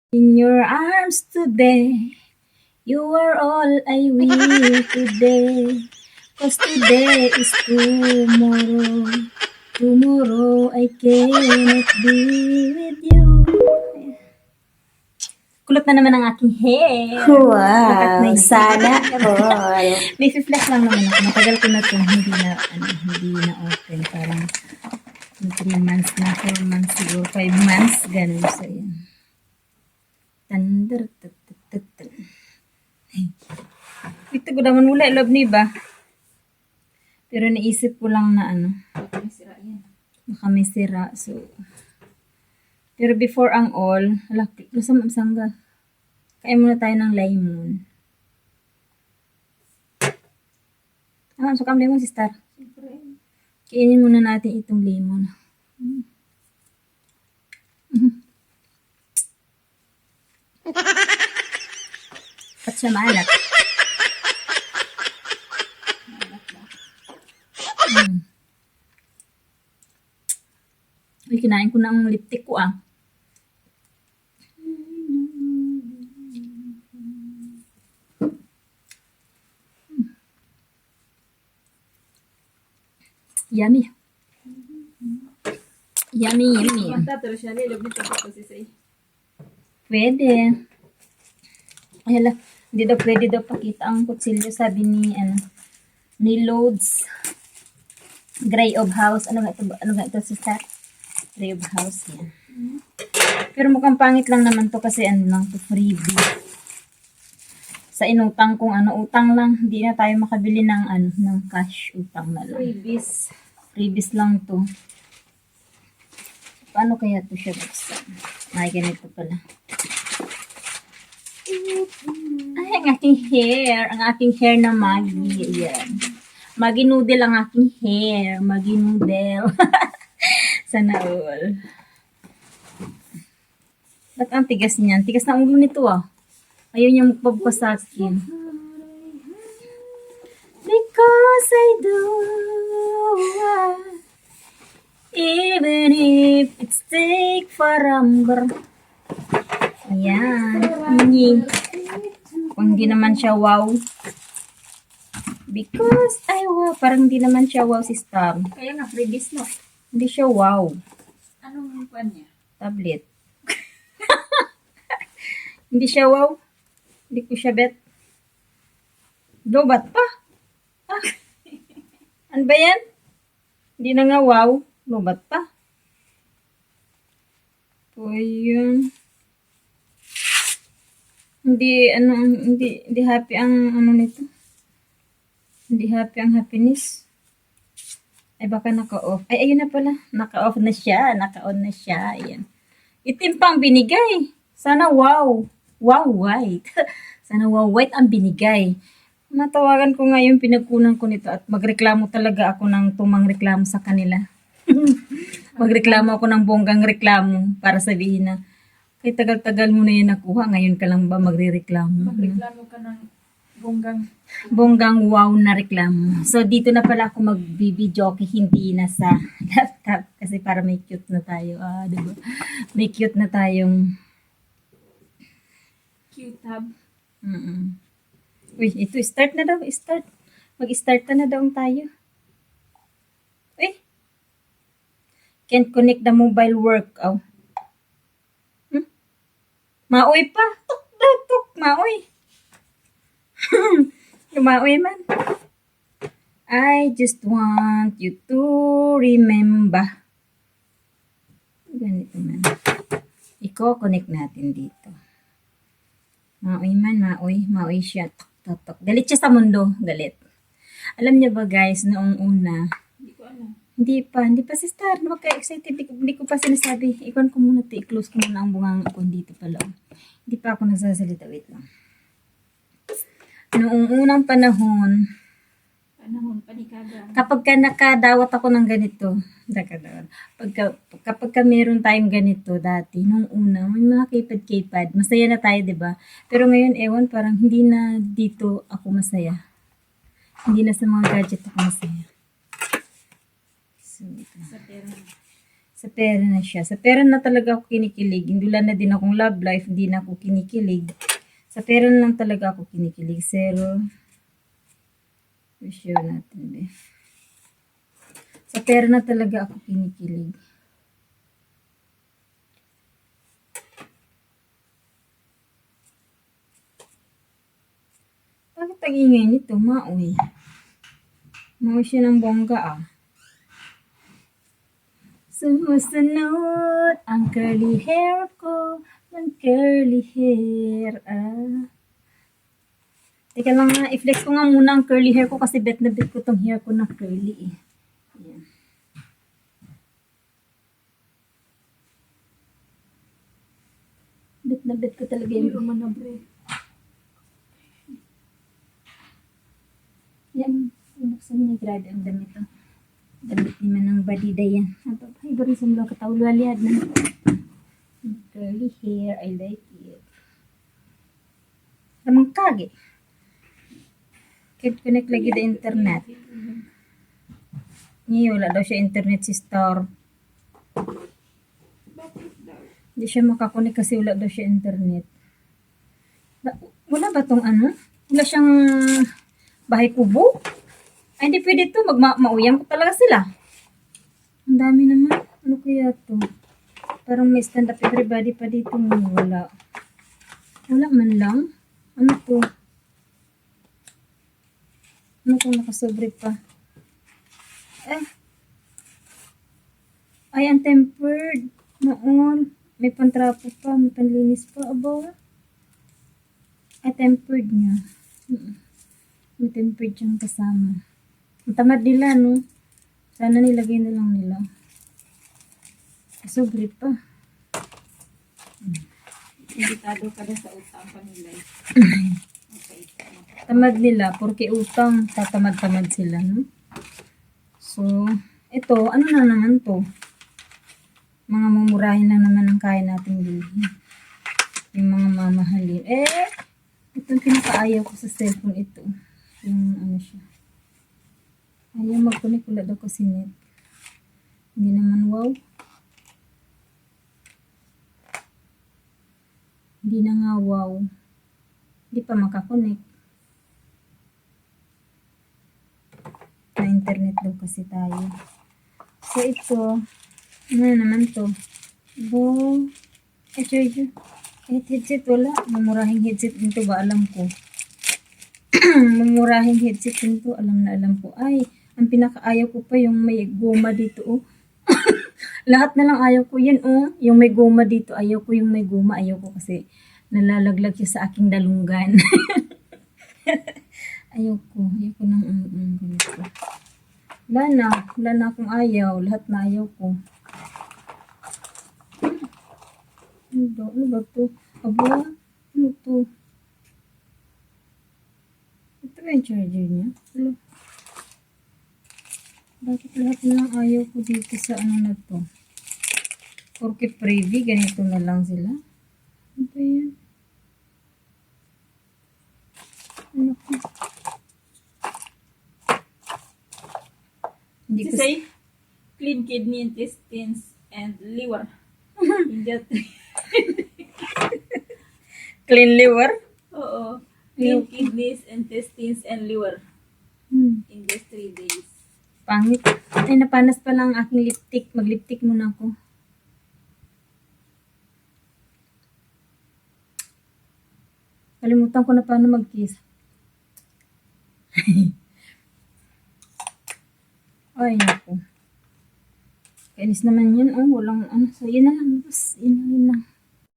In your arms today, you are all I will today. 'Cause today is tomorrow. Tomorrow I cannot be with you. Kulot na naman ang aking hair. Lahat na Wow, yun. sana all. May flash lang naman ako. Matagal ko na ito. Hindi na open. Parang 3 months na, 4 months siguro, 5 months. Ganun. So, yan. Tandar, tatatatat. Ito ko naman wala. Love ni ba? Pero naisip ko lang na baka may sira. So, pero before ang all, masangga. Kain muna tayo ng lemon. Sukam lemon, sister. Kainin muna natin itong lemon. At siya maalat. Uy, kinain ko na ang lipstick ko Yummy. Yummy. Pwede. Ay, hala. Hindi daw pwede daw pakita ang kutsilyo, sabi ni Loads. Gray of House. Ano nga ito, sister? Gray of House, yan. Pero mukhang pangit lang naman to kasi lang to, freebie. Sa inutang kung utang lang. Hindi na tayo makabili ng ng cash. Utang na lang. Freebies lang to. Paano kaya to siya buksan? Ay, ganito pala. Ay, ang aking hair. Ang aking hair na Maggie. Ayan. Maggie noodle ang aking hair. Maggie noodle. Sana all. Ba't ang tigas niyan? Tigas na ulo nito Ayaw niya magpabukos sa akin. Because I do. Even if it's take forever. Ayan. Kung hindi naman siya wow. Because I wow. Parang hindi naman siya wow si Stab. Kaya nga, freebies no. Hindi siya wow. Anong pan niya? Tablet. Hindi siya wow. Hindi ko siya bet. Lobat pa. Ano ba yan? Hindi na nga wow. Lobat pa. O yun. Hindi happy ang nito. Hindi happy ang happiness. Ay baka naka-off. Ay ayun na pala. Naka-off na siya. Naka-on na siya. Ayan. Itim pang binigay. Sana wow. Wow white. Sana wow white ang binigay. Matawagan ko ngayon pinagkunan ko nito at magreklamo talaga ako ng tumang reklamo sa kanila. Magreklamo ako ng bonggang reklamo para sabihin na kay tagal-tagal mo na yan nakuha, ngayon ka lang ba magrereklamo? Magreklamo ka ng Bonggang wow na reklamo. So dito na pala ako magbibidyoke, hindi na sa laptop kasi para may cute na tayo. Diba? May cute na tayong Q-tab. Uy, ito, start na daw. Start. Mag-start na daw tayo. Uy. Can't connect the mobile work. Maoy pa. Tuk. Maoy. Maoy man. I just want you to remember. Ganito man. Iko-connect natin dito. Maoy man, maoy siya. Tok. Galit siya sa mundo. Galit. Alam niyo ba guys, noong una, Hindi ko alam. Hindi pa si Star. Huwag ka excited. Hindi ko pa sinasabi. Ikon ko muna ito. I-close ko muna ang bungang ako dito pala. Hindi pa ako nagsasalita. Wait lang. Noong unang panahon, panikada. kapag ka nakadawat ako ng ganito, kapag ka meron tayong ganito dati, nung una, may mga keypad, masaya na tayo, diba? Pero ngayon, ewan, parang hindi na dito ako masaya. Hindi na sa mga gadget ako masaya. So, ito. Sa pera na siya. Sa pera na talaga ako kinikilig. Hindi na din akong love life, hindi na ako kinikilig. Sa pera na lang talaga ako kinikilig. Zero. Sure natin, be. Sa pera na talaga ako kinikilig. Bakit ang ingay nito? Maoy. Maoy siya ng bongga ah. Sumusunod ang curly hair ko. Ng curly hair ah. Teka lang nga, i-flex ko nga muna ang curly hair ko kasi bet na bet ko tong hair ko na curly eh. Ayan. Bet na bet ko talaga yung Manabre. yan. Buksan niya, grabe ang damit oh. Damit naman ng badida yan. Ay, bari sa mga katawaliad na. Curly hair, I like it. Ramang kage. Can't connect lagi the internet. Ngayon, wala daw siya internet si Star. Bakit daw? Hindi siya makakonek kasi wala daw siya internet. Wala ba tong ano? Wala siyang bahay kubo? Ay, hindi pwede to. Mauyang ko talaga sila. Ang dami naman. Ano kaya to? Parang may stand up everybody pa dito. Wala. Wala man lang. Ano to? Ano kung nakasobre pa? Ay, untempered. Noon. May pantrapo pa. May panlinis pa. Aba. Ay, tempered niya. May tempered siyang kasama. Ang tamad nila, no? Sana nilagay na lang nila. Sobre pa. Invitado ka na sa utang panilay. Okay. Tamad nila, porque utang, tatamad-tamad sila, no? So, ito, ano na naman to? Mga mumurahin lang naman ang kaya natin bilhin. Yung mga mamahalin. Ito yung pinakaayaw ko sa cellphone ito. Yung ano siya. Ayaw mag-connect, wala daw kasi net. Hindi naman wow. Hindi na nga wow. Hindi pa makakonect. Na internet daw kasi tayo. So ito, ano naman to? Bo, charger. Headset wala. Mamurahing headset din to ba? Alam ko. Mamurahing headset din to. Alam na alam ko. Ay, ang pinakaayaw ko pa yung may goma dito oh. Lahat na lang ayaw ko yan oh. Yung may goma dito. Ayaw ko yung may goma. Ayaw ko kasi nalalaglag siya sa aking dalunggan. Ayaw ko ng ganito. Wala na akong ayaw. Lahat na ayaw ko. Ano ba to? Aba, ano to? Ito ba yung charger niya? Hello? Bakit lahat na lang ayaw ko dito sa ano na to? Porque privy, ganito na lang sila. Ano ba yan? Ano ko? Hindi ko Say, clean kidney, intestines, and liver. In that, clean liver? oo. Clean kidneys, intestines, and liver. In just 3 days. Pangit. Ay, napanas pa lang ang aking lipstick. Mag-lipstick muna ako. Kalimutan ko na paano mag-kiss. Ay, naku. Kainis naman yun. Oh, walang ano. So, yun na lang. Yun lang.